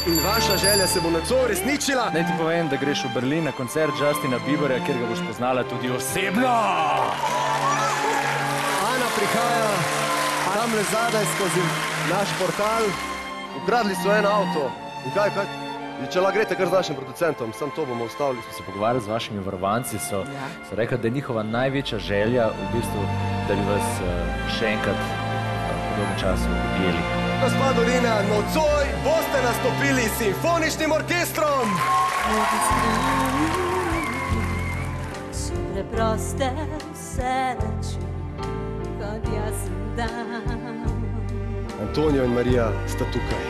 In vaša želja se bo nocoj uresničila. Naj ti povem, da greš v Berlin na koncert Justina Bieberja, kjer ga boš poznala tudi osebno. Ana prihaja tamle zadaj skozi naš portal. Ukradli so en avto. In kaj? Če lahko greste kar z našim producentom, samo to bomo ustavili. Se pogovarjali z vašimi varovanci, so rekli, da je njihova največja želja v bistvu, da bi vas še enkrat v podobnem času objeli. Gospa Dorina, nocoj boste nastopili s simfoničnim orkestrom! So preproste vse reči, kot jaz dam. Antonijo in Marija sta tukaj.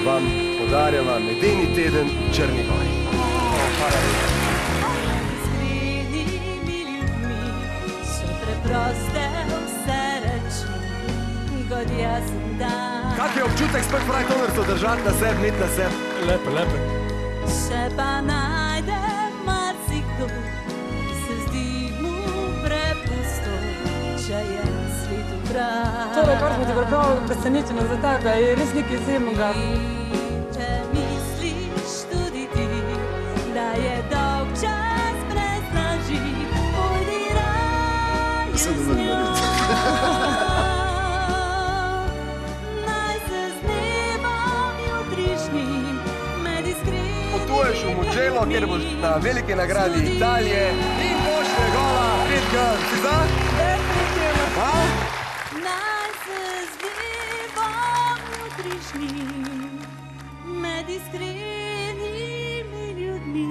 Vam podarjava medeni teden v Črni gori. Hvala lepa. Iskrenimi ljudmi so preproste vse reči, kot jaz dam. Kak je občutek spet pravi tonerco držati na sebi, imeti na sebi? Lepe. Še pa najde marsikdo, se zdi mu prepusto, če je svet prav. Tole, kar smo ti pripravili, presenečeno za tebe, je res nekaj izjemnega. Če misliš tudi ti, da je dolg čas brez laži, pojdi raje z njo. Naj se z nebom jutrišnjim med iskrenimi Potuješ v Mugello, kjer boš na velike nagradi Italije in boš gola. Ritka, si za? Naj se z nebom jutrišnjim med iskrenimi ljudmi.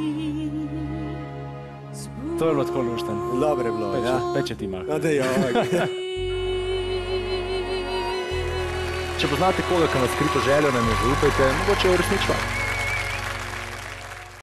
To je bilo tako lušten. Dobre je bilo, ja. Peče ti malo. Če poznate koga, ki ima skrito željo, nam je zaupajte, mogoče uresničva.